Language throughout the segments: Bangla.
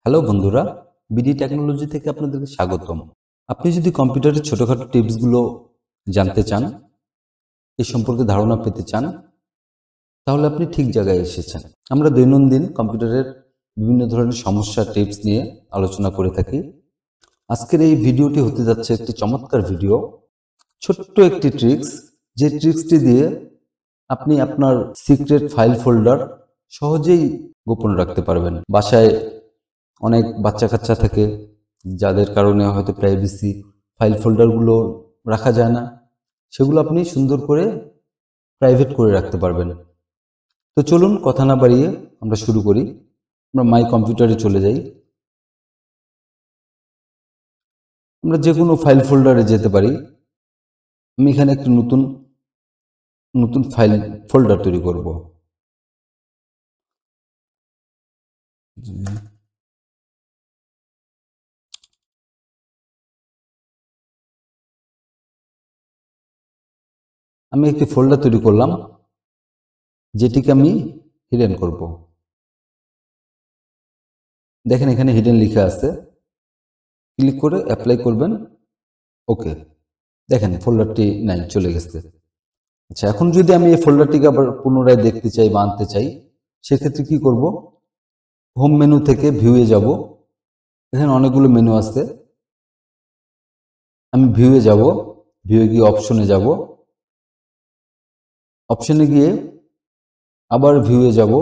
হ্যালো বন্ধুরা, বিডি টেকনোলজি থেকে আপনাদেরকে স্বাগতম। আপনি যদি কম্পিউটারের ছোটখাটো টিপসগুলো জানতে চান, এই সম্পর্কে ধারণা পেতে চান, তাহলে আপনি ঠিক জায়গায় এসেছেন। আমরা দৈনন্দিন কম্পিউটারের বিভিন্ন ধরনের সমস্যা টিপস নিয়ে আলোচনা করে থাকি। আজকের এই ভিডিওটি হতে যাচ্ছে একটি চমৎকার ভিডিও, ছোট্ট একটি ট্রিক্স, যে ট্রিক্সটি দিয়ে আপনি আপনার সিক্রেট ফাইল ফোল্ডার সহজেই গোপন রাখতে পারবেন। বাসায় অনেক বাচ্চা কাচ্চা থাকে, যাদের কারণে হয়তো প্রাইভেসি ফাইল ফোল্ডারগুলো রাখা যায় না, সেগুলো আপনি সুন্দর করে প্রাইভেট করে রাখতে পারবেন। তো চলুন কথা না বাড়িয়ে আমরা শুরু করি। আমরা মাই কম্পিউটারে চলে যাই। আমরা যে কোনো ফাইল ফোল্ডারে যেতে পারি। আমি এখানে একটি নতুন ফাইল ফোল্ডার তৈরি করব। আমি একটি ফোল্ডার তৈরি করলাম, যেটিকে আমি হিডেন করব। দেখেন এখানে হিডেন লেখা আছে, ক্লিক করে অ্যাপ্লাই করবেন। ওকে, দেখেন ফোল্ডারটি নাই, চলে গেছে। আচ্ছা, এখন যদি আমি এই ফোল্ডারটিকে আবার পুনরায় দেখতে চাই বা আনতে চাই, সেক্ষেত্রে কি করব? হোম মেনু থেকে ভিউয়ে যাব। এখানে অনেকগুলো মেনু আছে। আমি ভিউয়ে যাব, ভিউয়ে গিয়ে অপশনে যাব, অপশনে গিয়ে আবার ভিউয়ে যাব।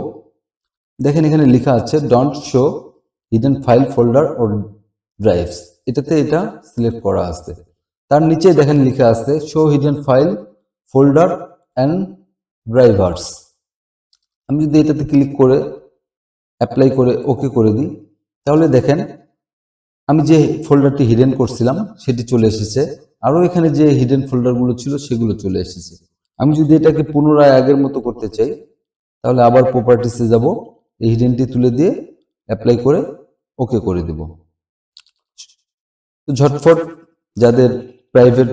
দেখেন এখানে লেখা আছে don't show hidden file folder or drives, এটাতে এটা সিলেক্ট করা আছে। তার নিচে দেখেন লেখা আছে show hidden file folder and drivers. আমি যদি এটাতে ক্লিক করে অ্যাপ্লাই করে ওকে করে দিই, তাহলে দেখেন আমি যে ফোল্ডারটি হিডেন করছিলাম সেটি চলে এসেছে। আরও এখানে যে হিডেন ফোল্ডারগুলো ছিল সেগুলো চলে এসেছে। আমি যদি এটাকে পুনরায় আগের মতো করতে চাই, তাহলে আবার প্রপার্টিসে যাব, এই হিডেনটি তুলে দিয়ে অ্যাপ্লাই করে ওকে করে দেব। ঝটফট যাদের প্রাইভেট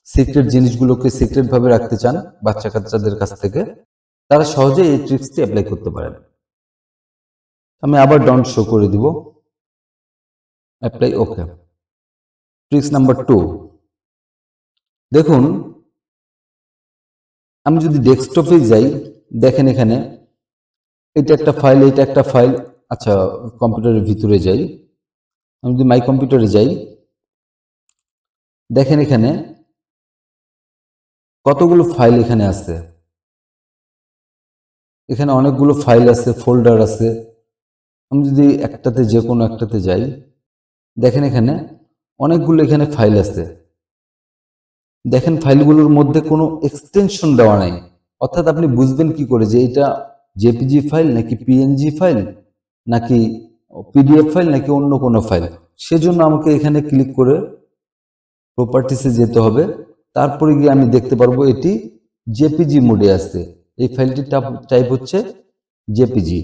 সিক্রেট জিনিসগুলোকে সিক্রেট ভাবে রাখতে চান বাচ্চা কাচ্চাদের কাছ থেকে, তারা সহজে এই ট্রিক্সটি অ্যাপ্লাই করতে পারেন। আমি আবার ডন্ট শো করে দিব, অ্যাপ্লাই ওকে। ট্রিক্স নাম্বার 2, দেখুন আমি যদি ডেস্কটপে যাই, দেখেন এখানে এটা একটা ফাইল, এটা একটা ফাইল। আচ্ছা, কম্পিউটারের ভিতরে যাই। আমি যদি মাই কম্পিউটারে যাই, দেখেন এখানে কতগুলো ফাইল এখানে আছে। এখানে অনেকগুলো ফাইল আছে, ফোল্ডার আছে। আমি যদি একটাতে যে কোনো একটাতে যাই, দেখেন এখানে অনেকগুলো এখানে ফাইল আছে। দেখেন ফাইলগুলোর মধ্যে কোনো এক্সটেনশন দেওয়া নাই, অর্থাৎ আপনি বুঝবেন কি করে যে এটা জেপিজি ফাইল নাকি পিএনজি ফাইল নাকি পিডিএফ ফাইল নাকি অন্য কোনো ফাইল। সেজন্য আমাকে এখানে ক্লিক করে প্রপার্টিসে যেতে হবে। তারপরে গিয়ে আমি দেখতে পারবো এটি জেপিজি মোডে আছে, এই ফাইলটির টাইপ হচ্ছে জেপিজি।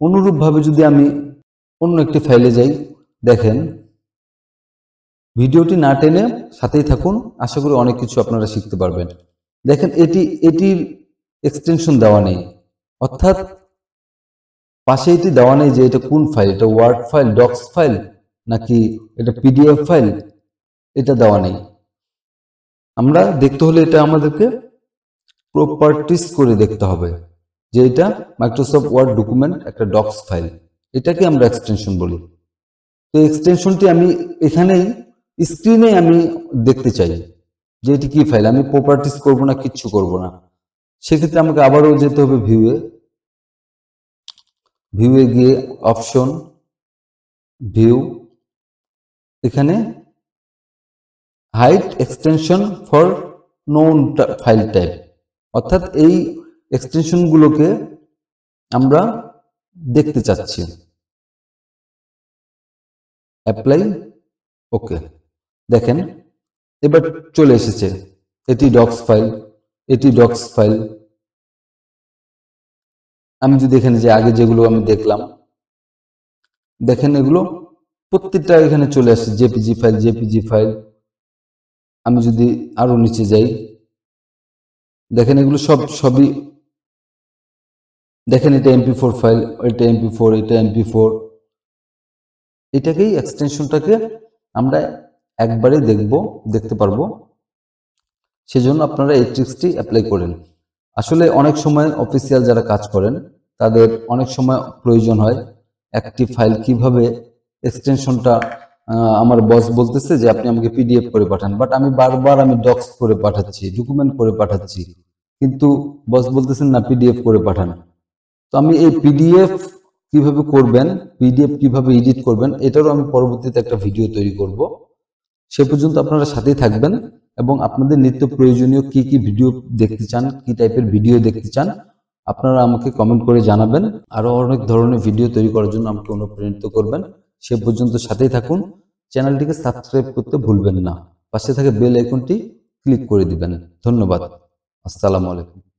অনুরূপভাবে যদি আমি অন্য একটি ফাইলে যাই, দেখেন ভিডিওটি না টেনে সাথেই থাকুন, আশা করি অনেক কিছু আপনারা শিখতে পারবেন। দেখেন এটির এক্সটেনশন দেওয়া নেই, অর্থাৎ পাশে এটি দেওয়া নেই যে এটা কোন ফাইল, এটা ওয়ার্ড ফাইল, ডক্স ফাইল নাকি এটা পিডিএফ ফাইল, এটা দেওয়া নেই। আমরা দেখতে হলে এটা আমাদেরকে প্রপার্টিস করে দেখতে হবে যে এটা মাইক্রোসফট ওয়ার্ড ডকুমেন্ট, একটা ডক্স ফাইল, এটাকে আমরা এক্সটেনশন বলি। তো এক্সটেনশনটি আমি এখানেই স্ক্রিনে আমি দেখতে চাই যে এটি কি ফাইল। আমি প্রপার্টিস করব না, কিচ্ছু করব না। সেক্ষেত্রে আমাকে আবারও যেতে হবে ভিউয়ে গিয়ে অপশন, ভিউ, এখানে hide extension for known file type, অর্থাৎ এই এক্সটেনশনগুলোকে আমরা দেখতে চাচ্ছি। অ্যাপ্লাই ওকে, দেখেন এবার চলে এসেছে এটি ডক্স ফাইল, এটি ডক্স ফাইল। আমি যদি এখানে যে আগে যেগুলো আমি দেখলাম, দেখেন এগুলো প্রত্যেকটা এখানে চলে আসছে জেপিজি ফাইল, জেপিজি ফাইল। আমি যদি আরো নিচে যাই, দেখেন এগুলো সবই দেখেন এটা MP4 ফাইল, এটা MP4, এটা MP4, এটাকেই এক্সটেনশনটাকে আমরা একবারে দেখতে পারবো। সেজন্য আপনারা এই ট্রিক্সটি অ্যাপ্লাই করেন। আসলে অনেক সময় অফিসিয়াল যারা কাজ করেন তাদের অনেক সময় প্রয়োজন হয় একটি ফাইল কিভাবে এক্সটেনশনটা, আমার বস বলতেছে যে আপনি আমাকে পিডিএফ করে পাঠান, বাট আমি বারবার ডক্স করে পাঠাচ্ছি, ডকুমেন্ট করে পাঠাচ্ছি, কিন্তু বস বলতেছেন না পিডিএফ করে পাঠান। তো আমি এই পিডিএফ কিভাবে করবেন, পিডিএফ কিভাবে এডিট করবেন, এটারও আমি পরবর্তীতে একটা ভিডিও তৈরি করব। সে পর্যন্ত আপনারা সাথেই থাকবেন এবং আপনাদের নিত্য প্রয়োজনীয় কি কি ভিডিও দেখতে চান, কি টাইপের ভিডিও দেখতে চান আপনারা আমাকে কমেন্ট করে জানাবেন। আরো অনেক ধরনের ভিডিও তৈরি করার জন্য আমাকে অনুপ্রাণিত করবেন। সে পর্যন্ত সাথেই থাকুন। চ্যানেলটিকে সাবস্ক্রাইব করতে ভুলবেন না। পাশে থাকা বেল আইকনটি ক্লিক করে দিবেন। ধন্যবাদ। আসসালামু আলাইকুম।